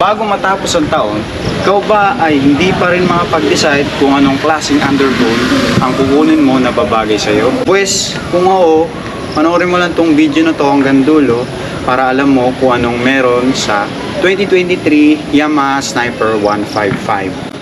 Bago matapos ang taon, ikaw ba ay hindi pa rin makapag-decide kung anong klaseng underbone ang kukunin mo na babagay sa'yo? Pues, kung oo, panoorin mo lang tong video na to hanggang dulo para alam mo kung anong meron sa 2023 Yamaha Sniper 155.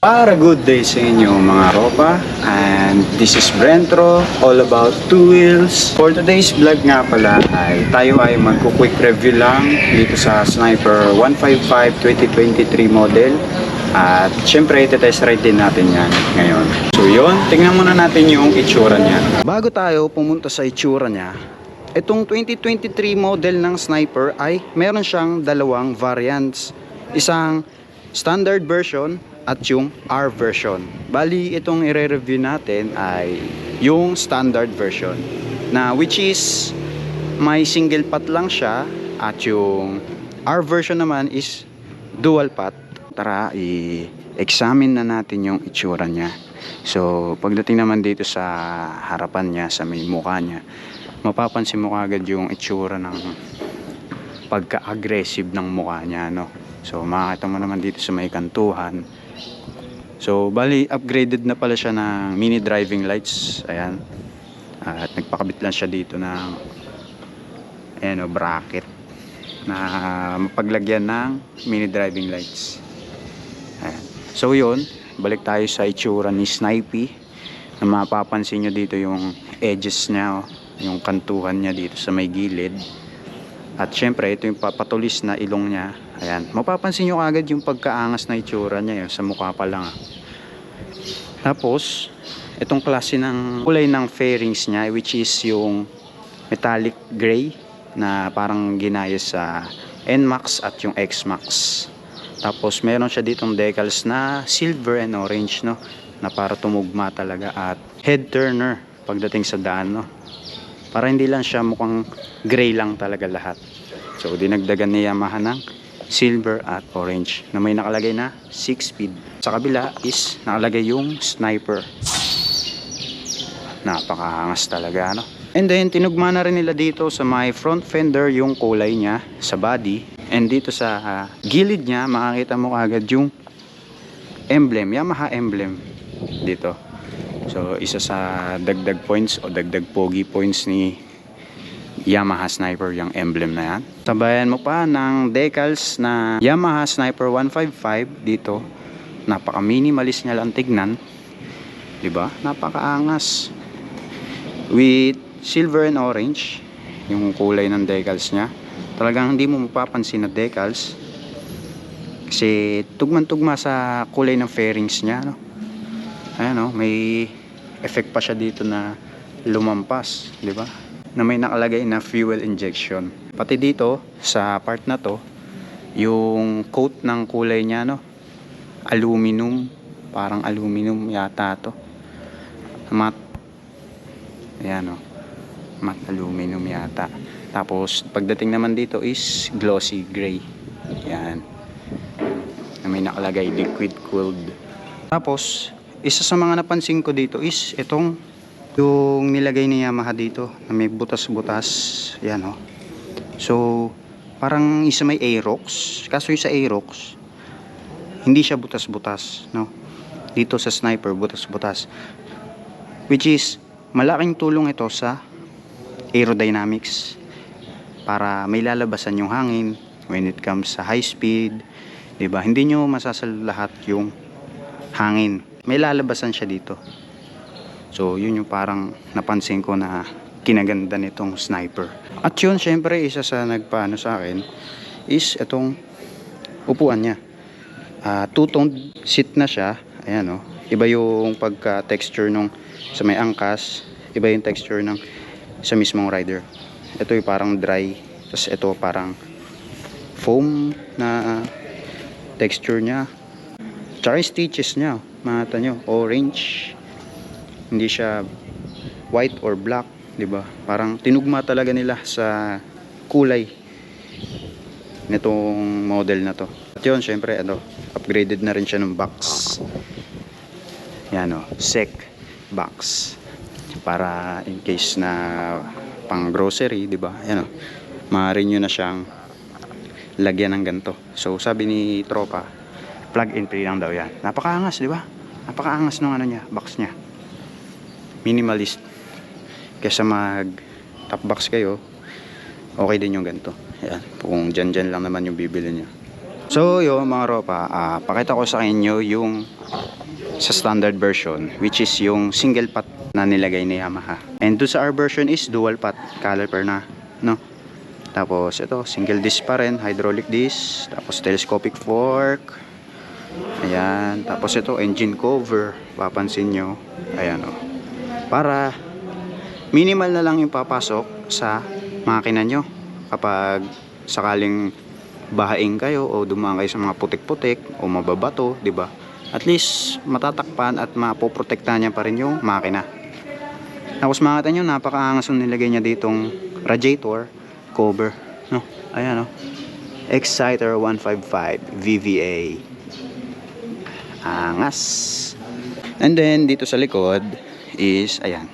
Para good day sa inyo mga ropa, and this is Brentro, all about two wheels. For today's vlog nga pala ay tayo ay magku-quick review lang dito sa Sniper 155 2023 model. At syempre ite-test ride din natin yan ngayon. So yun, tingnan muna natin yung itsura niya. Bago tayo pumunta sa itsura niya, itong 2023 model ng Sniper ay meron siyang dalawang variants. Isang standard version at yung R version. Bali, itong i-review natin ay yung standard version na which is may single pot lang siya, at yung R version naman is dual pot. Tara, i-examine na natin yung itsura niya. So, pagdating naman dito sa harapan niya, sa may mukha niya, mapapansin mo agad yung itsura ng pagka-aggressive ng mukha niya, no? So, makakita mo naman dito sa may kantuhan. So, bali, upgraded na pala siya ng mini driving lights. Ayan. At nagpakabit lang siya dito ng bracket na mapaglagyan ng mini driving lights. Ayan. So, yun. Balik tayo sa itsura ni Snipey. Na mapapansin nyo dito yung edges niya, yung kantuhan niya dito sa may gilid. At syempre, ito yung papatulis na ilong niya. Ayan. Mapapansin nyo agad yung pagkaangas na itsura niya. Sa mukha pa lang. Tapos, itong klase ng kulay ng fairings niya, which is yung metallic gray na parang ginaya sa NMAX at yung XMAX. Tapos, meron siya ditong decals na silver and orange, no? Na para tumugma talaga. At head turner pagdating sa daan, no? Para hindi lang siya mukhang gray lang talaga lahat. So, dinagdagan ni Yamaha ng silver at orange na may nakalagay na 6-speed. Sa kabila is nakalagay yung Sniper. Napakaangas talaga, no? And then, tinugma na rin nila dito sa may front fender yung kulay niya sa body. And dito sa gilid niya, makakita mo agad yung emblem, Yamaha emblem dito. So, isa sa dagdag points o dagdag pogi points ni Yamaha Sniper yung emblem na yan. Sabayan mo pa ng decals na Yamaha Sniper 155 dito. Napaka minimalist niya lang tignan, diba? Napakaangas with silver and orange yung kulay ng decals niya. Talagang hindi mo mapapansin na decals kasi tugman-tugma sa kulay ng fairings niya, no? Ayan, no? May effect pa siya dito na lumampas, diba? Na may nakalagay na fuel injection. Pati dito sa part na to, yung coat ng kulay niya, no? Aluminum, parang aluminum yata to. Matte. Ayan, no? Matte aluminum yata. Tapos pagdating naman dito is glossy gray. Ayan. Na may nakalagay liquid cooled. Tapos isa sa mga napansin ko dito is itong yung nilagay ni Yamaha dito na may butas-butas. Yan, oh. So, parang isa may Aerox. Kaso yung sa Aerox, hindi siya butas-butas, no? Dito sa Sniper, butas-butas. Which is, malaking tulong ito sa aerodynamics. para may lalabasan yung hangin when it comes sa high speed, 'di ba? Hindi nyo masasalo lahat yung hangin. May lalabasan siya dito. So, yun yung parang napansin ko na kinaganda nitong sniper. At yun, syempre, isa sa nagpaano sa akin is itong upuan niya. Two-toned seat na siya. Ayan, oh. Iba yung pagka-texture nung sa may angkas. Iba yung texture ng sa mismong rider. Ito yung parang dry. Tapos ito parang foam na texture niya. Tsaka yung stitches niya, makita nyo, orange. Hindi siya white or black, di ba? Parang tinugma talaga nila sa kulay nitong model na to. At yun, syempre, upgraded na rin siya ng box. Yan, sec box. Para in case na pang grocery, di ba? Yan, maaari nyo na siyang lagyan ng ganito. So, sabi ni tropa, plug and play lang daw yan. Napakaangas, di ba? Napakaangas ng niya, box niya. Minimalist. Kesa mag top box kayo, okay din yung ganito. Yan. Kung dyan lang naman yung bibili niya. So, yun mga tropa, pakita ko sa inyo yung sa standard version, which is yung single pot na nilagay ni Yamaha. And doon sa our version is dual pot caliper na, no? Tapos ito, single disc pa rin, hydraulic disc, tapos telescopic fork. Ayan, tapos ito engine cover, papansin nyo. Ayan, para minimal na lang yung papasok sa makina nyo kapag sakaling bahaing kayo o dumaan kayo sa mga putik-putik o mababato, di ba? At least matatakpan at mapoprotektahan niya pa rin yung makina. Tapos makita nyo, napakaangas yung nilagay niya ditong radiator cover, no? Ayan, Exciter 155 VVA. Angas. And then dito sa likod is ayan,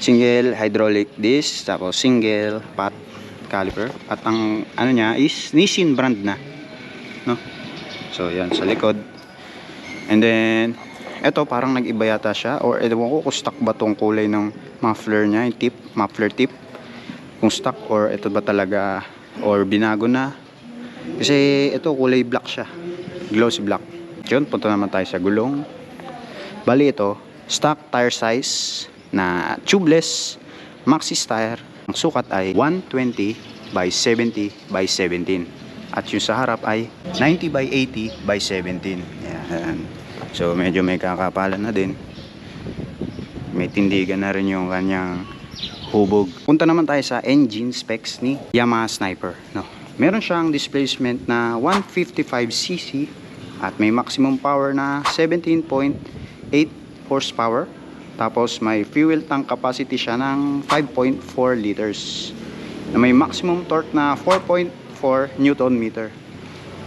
single hydraulic disc, tapos single pot caliper, at ang niya is Nissin brand na, no? So yan sa likod. And then eto parang nag-iba yata siya, or ewan ko kung stock ba tong kulay ng muffler niya, yung tip, muffler tip, kung stock or ito ba talaga or binago na. Kasi ito kulay black siya, glossy black. Yun, punta naman tayo sa gulong. Bali ito, stock tire size na tubeless Maxxis tire. Ang sukat ay 120 by 70 by 17. At yung sa harap ay 90 by 80 by 17. Yan. So medyo may kakapalan na din. May tindigan na rin yung kanyang hubog. Punta naman tayo sa engine specs ni Yamaha Sniper, no? Meron siyang displacement na 155cc at may maximum power na 17.8 horsepower. Tapos may fuel tank capacity siya ng 5.4 liters. Na may maximum torque na 4.4 Newton meter.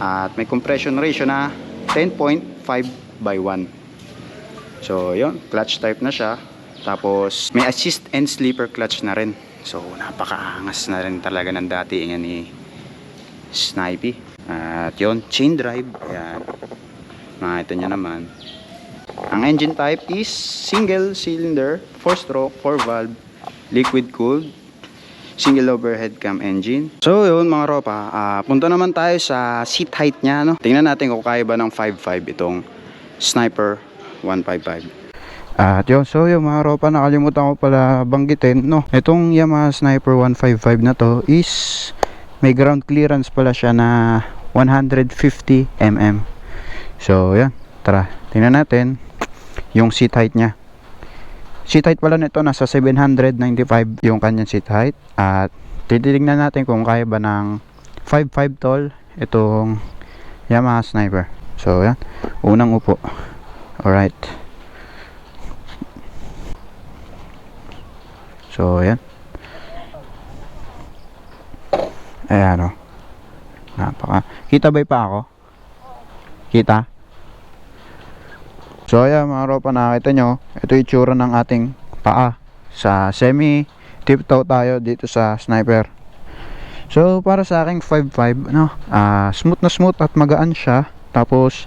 At may compression ratio na 10.5 by 1. So yun, clutch type na siya. Tapos may assist and sleeper clutch na rin. So napakaangas na rin talaga ng dati ni Snipey. At yun, chain drive. Ayan, makita nyo naman. Ang engine type is single cylinder, 4-stroke, 4-valve, liquid cooled, single overhead cam engine. So yun mga ropa, punta naman tayo sa seat height nya, no? Tingnan natin kung kaya ba ng 5.5 itong Sniper 155. At yun, so yung mga ropa, nakalimutan ko pala banggitin, no? Itong Yamaha Sniper 155 na to is may ground clearance pala siya na 150 mm. So yan, tara, tingnan natin yung seat height nya. Seat height pala nito nasa 795 yung kanyang seat height. At titignan natin kung kaya ba ng 5.5 tall itong Yamaha Sniper. So yan, unang upo. Alright. So yan. Ayan, napaka. Kita ba pa ako? Kita? So ayan mga ropa, nakita nyo, ito yung tsura ng ating paa. Sa semi tiptoe tayo dito sa Sniper. So para sa aking 5.5, smooth na smooth at magaan siya. Tapos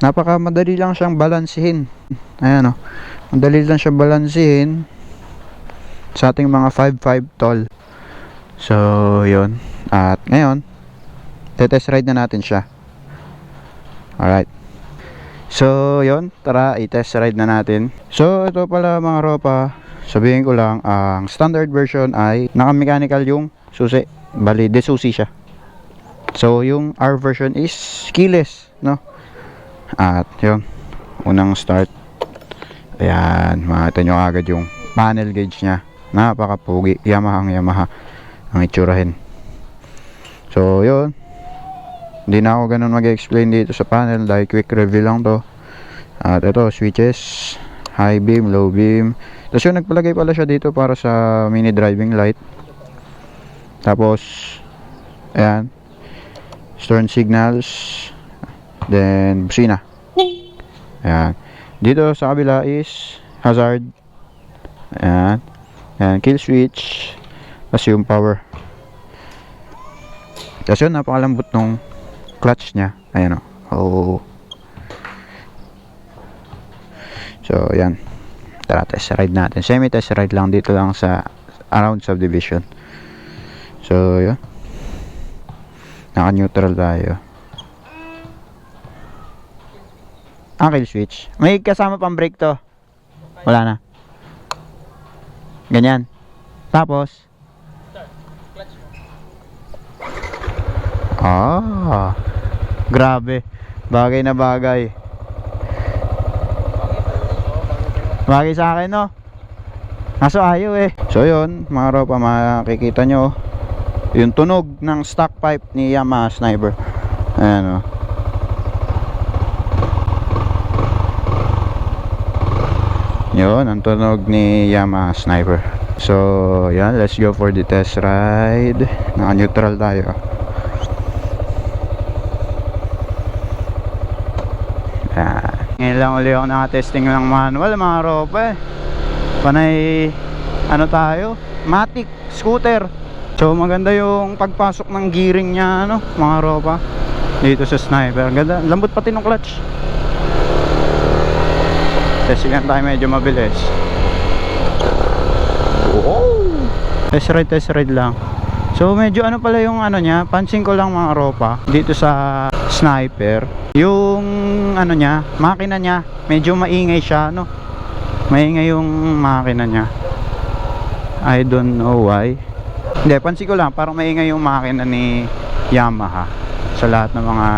napaka madali lang siyang balansihin. Ayan, madali lang siya balansihin sa ating mga 5.5 tall. So yun, at ngayon test ride na natin siya. Alright, so yun, tara i-test ride na natin. So ito pala mga ropa, sabihin ko lang, ang standard version ay naka-mechanical yung susi, bali desusi siya. So yung R version is keyless, no? At yun, unang start, ayan, makita nyo agad yung panel gauge nya, napaka-pugi, Yamaha ang itsurahin. So yun, hindi na ako ganun mag-explain dito sa panel dahil quick review lang to. At ito, switches, high beam, low beam. Tapos yun, nagpalagay pala siya dito para sa mini driving light. Tapos ayan, turn signals, then busina. Ayan, dito sa kabila is hazard. Ayan, ayan, kill switch, tapos yung power. Tapos yun, napakalambot nung clutch nya, ayan o. Oh. So yan, tara test ride natin, semi test ride lang dito lang sa around subdivision. So yun, naka neutral tayo. Kill switch, may kasama pang brake to, wala na, ganyan. Tapos grabe, bagay na bagay. Bagay sa akin, no? Kaso ayaw eh. So yun mga ropa, makikita nyo yung tunog ng stock pipe ni Yamaha Sniper. Ayan o. Yun ang tunog ni Yamaha Sniper. So yan, let's go for the test ride. Naka neutral tayo. Ngayon lang ulit ako naka-testing ng manual mga ropa eh. Panay ano tayo, matic scooter. So maganda yung pagpasok ng gearing nya, ano mga ropa, dito sa Sniper. Ganda, lambot pati ng clutch. Testing lang tayo medyo mabilis. Wow, test ride lang. So medyo ano pala yung ano nya, pansin ko lang mga ropa dito sa Sniper, yung ano nya, makina nya, medyo maingay siya, no? Maingay yung makina nya. I don't know why. Hindi, pansin ko lang, parang maingay yung makina ni Yamaha sa lahat ng mga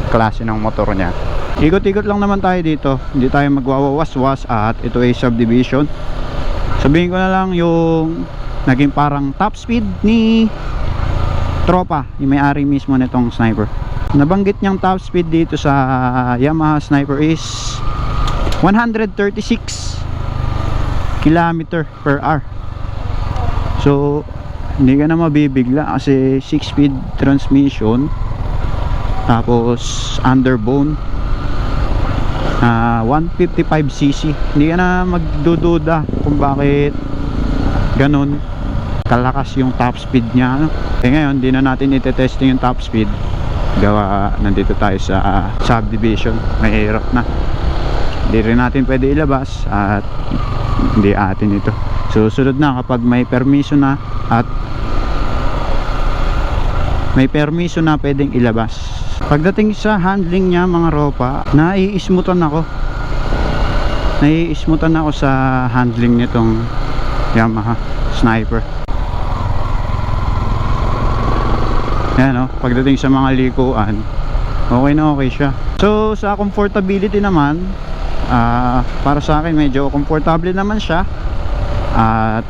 klase ng motor nya. Ikot-ikot lang naman tayo dito, hindi tayo magwawawas-was at ito ay subdivision. Sabihin ko na lang yung naging parang top speed ni tropa, yung may-ari mismo nitong Sniper. Nabanggit niyang top speed dito sa Yamaha Sniper is 136 km/h. So hindi ka na mabibigla kasi 6-speed transmission, tapos underbone, 155cc. Hindi ka na magdududa kung bakit ganun kalakas yung top speed niya, ano? Ngayon di na natin ite-testing yung top speed, gawa nandito tayo sa subdivision, mahirap na, hindi rin natin pwede ilabas at hindi atin ito. Susunod na kapag may permiso na at may permiso na pwedeng ilabas. Pagdating sa handling niya mga ropa, naiismutan ako sa handling nitong Yamaha Sniper. Ayan o, pagdating sa mga likuan, okay na okay siya. So sa comfortability naman, para sa akin medyo comfortable naman siya. At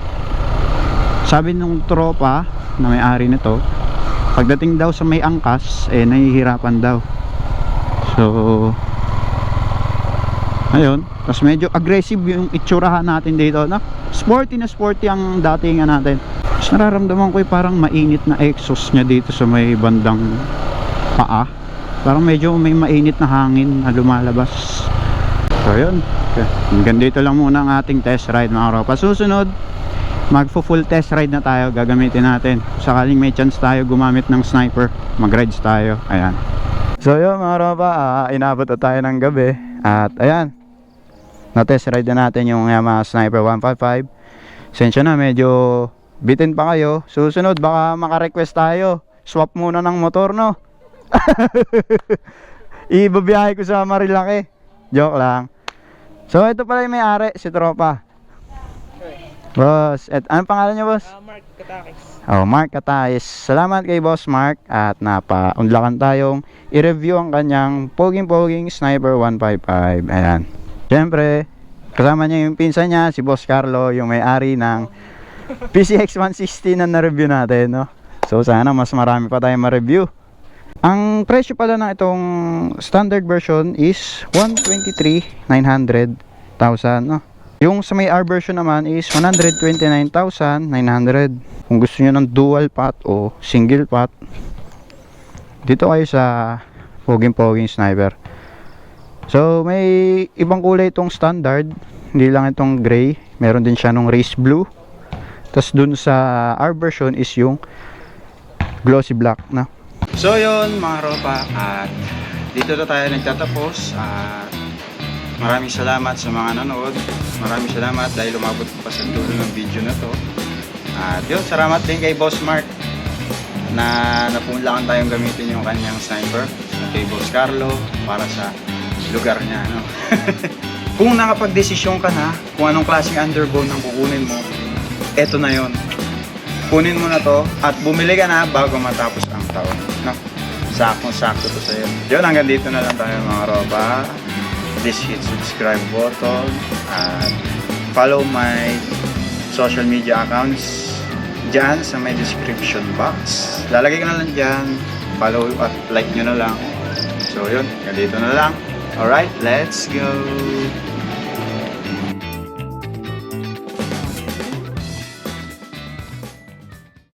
sabi nung tropa na may-ari nito, pagdating daw sa may angkas, nahihirapan daw. So ayun, tapos medyo aggressive yung itsurahan natin dito, no? Sporty na sporty ang datingan natin. Tapos nararamdaman ko parang mainit na exhaust nya dito sa may bandang paa. Parang medyo may mainit na hangin na lumalabas. So yun, okay. Hanggang dito lang muna ang ating test ride mga ropa. Susunod, magfo full test ride na tayo, gagamitin natin. Sakaling may chance tayo gumamit ng Sniper, mag-rides tayo. Ayan. So yun mga ropa, inabot na tayo ng gabi. At ayan, na test ride na natin yung Yamaha Sniper 155. Sensya na, medyo Bitin pa kayo. Susunod, baka maka-request tayo. Swap muna ng motor, no? Ibabiyahe ko sa Marilaki. Joke lang. So, ito pala yung may-ari, si Tropa. Boss, anong pangalan niyo, boss? Mark Katakis. Oh, Mark Katais. Salamat kay Boss Mark at napaunlakan tayong i-review ang kanyang poging-poging Sniper 155. Ayan. Siyempre, kasama niya yung pinsan niya, si Boss Carlo, yung may-ari ng PCX 160 na na-review natin, no? So, sana mas marami pa tayong ma-review. Ang presyo pala ng itong standard version is 123,900,000, no? Yung sa may R version naman is 129,900. Kung gusto niyo ng dual pot o single pot, dito kayo sa poging-poging Sniper. So may ibang kulay itong standard, hindi lang itong gray, meron din siya nung race blue. Tapos dun sa R version is yung glossy black na. So yun mga ropa, at dito na tayo nagtatapos. Maraming salamat sa mga nanood. Maraming salamat dahil umabot pa sa dulo ng video na to. At yun, salamat din kay Boss Mark na napunlakan tayong gamitin yung kanyang sniper. At kay Boss Carlo para sa lugar niya, no? Kung nakapag-desisyon ka na kung anong klaseng underbone ang kukunin mo, eto na yun. Kunin mo na to at bumili ka na bago matapos ang taon, no? Saktong-sakto to sa'yo. Yun, hanggang dito na lang tayo mga roba. Please hit subscribe button at follow my social media accounts dyan sa may description box. Lalagay ko na lang dyan. Follow at like nyo na lang. So yun, ganito na lang. Alright, let's go!